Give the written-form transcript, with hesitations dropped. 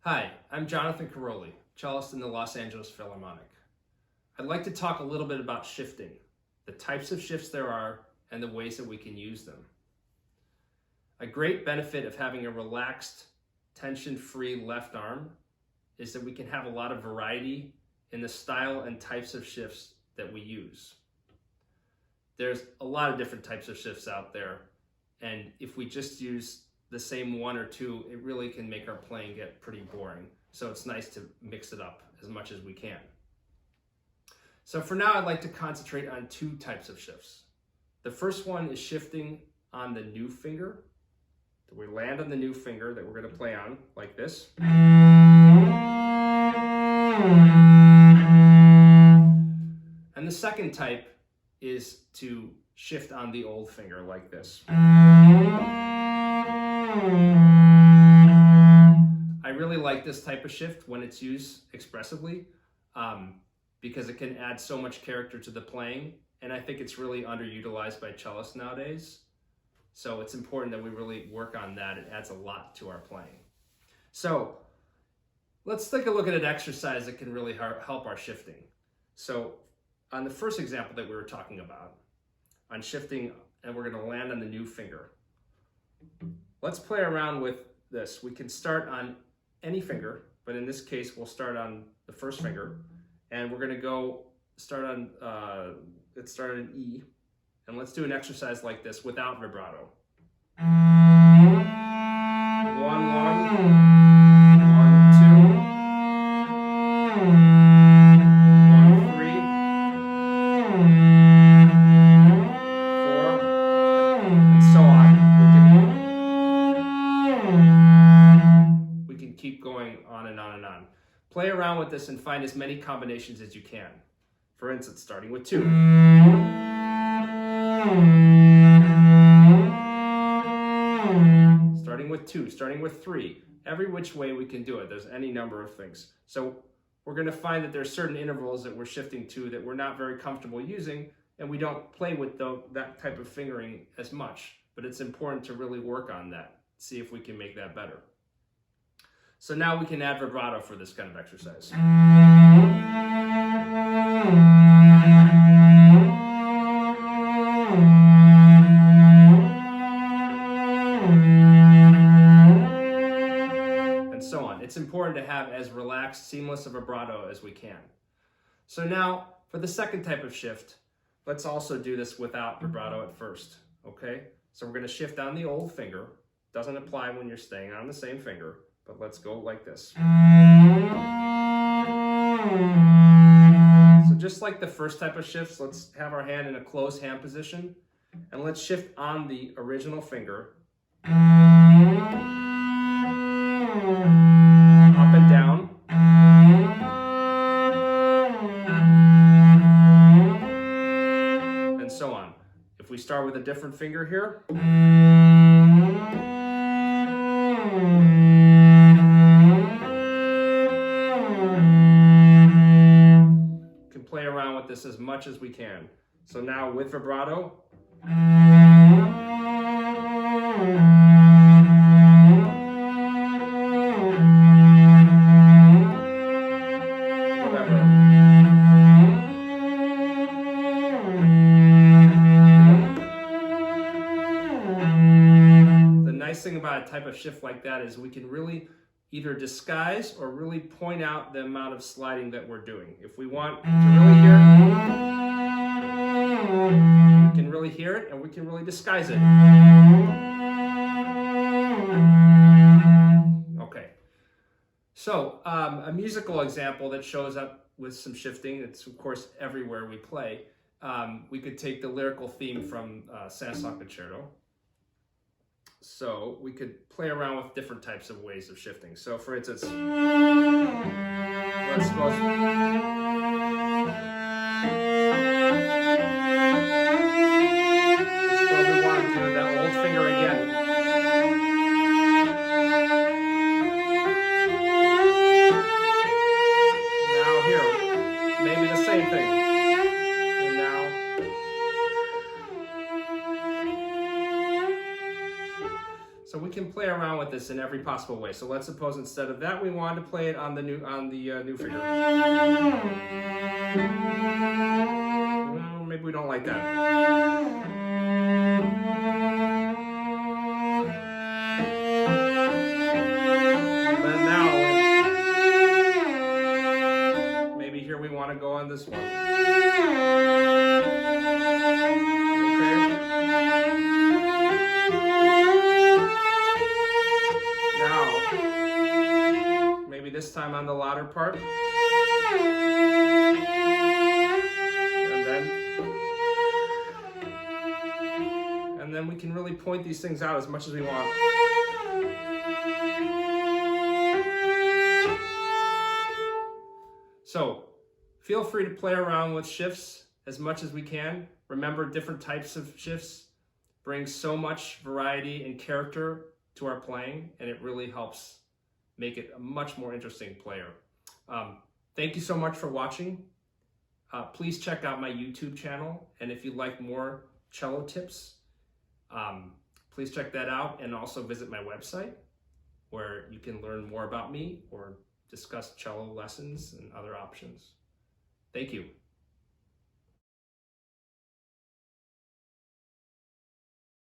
Hi, I'm Jonathan Caroli, cellist in the Los Angeles Philharmonic. I'd like to talk a little bit about shifting, the types of shifts there are, and the ways that we can use them. A great benefit of having a relaxed, tension-free left arm is that we can have a lot of variety in the style and types of shifts that we use. There's a lot of different types of shifts out there, and if we just use the same one or two, it really can make our playing get pretty boring. So it's nice to mix it up as much as we can. So for now, I'd like to concentrate on two types of shifts. The first one is shifting on the new finger. We land on the new finger that we're going to play on like this. And the second type is to shift on the old finger like this. I really like this type of shift when it's used expressively because it can add so much character to the playing, and I think it's really underutilized by cellists nowadays. So it's important that we really work on that. It adds a lot to our playing. So let's take a look at an exercise that can really help our shifting. So on the first example that we were talking about, on shifting, and we're going to land on the new finger. Let's play around with this. We can start on any finger, but in this case, we'll start on the first finger, and we're going to go start on, let's start on E, and let's do an exercise like this without vibrato. 1, 1, 2, 1, 3, 4, and so on. We can keep going on and on and on. Play around with this and find as many combinations as you can. For instance, starting with 2. Starting with 2, starting with 3. Every which way we can do it. There's any number of things. So we're going to find that there's certain intervals that we're shifting to that we're not very comfortable using, and we don't play with that type of fingering as much. But it's important to really work on that, see if we can make that better. So now we can add vibrato for this kind of exercise. And so on. It's important to have as relaxed, seamless a vibrato as we can. So now, for the second type of shift, let's also do this without vibrato at first, okay? So we're going to shift on the old finger. Doesn't apply when you're staying on the same finger, but let's go like this. So just like the first type of shifts, let's have our hand in a closed hand position, and let's shift on the original finger. Up and down. And so on. If we start with a different finger here. Can play around with this as much as we can. So now with vibrato. Thing about a type of shift like that is we can really either disguise or really point out the amount of sliding that we're doing. If we want to really hear it, we can really hear it, and we can really disguise it. Okay. So a musical example that shows up with some shifting, it's of course everywhere we play. We could take the lyrical theme from Saint-Saens concerto. So we could play around with different types of ways of shifting. So for instance, let's suppose we want to do that old finger again. Now here, maybe the same thing. And now. So we can play around with with this in every possible way. So let's suppose instead of that, we wanted to play it on the new finger. Well, maybe we don't like that. But now, maybe here we want to go on this one. This time on the louder part. And then we can really point these things out as much as we want. So feel free to play around with shifts as much as we can. Remember, different types of shifts bring so much variety and character to our playing, and it really helps make it a much more interesting player. Thank you so much for watching. Please check out my YouTube channel, and if you'd like more cello tips, please check that out, and also visit my website where you can learn more about me or discuss cello lessons and other options. Thank you.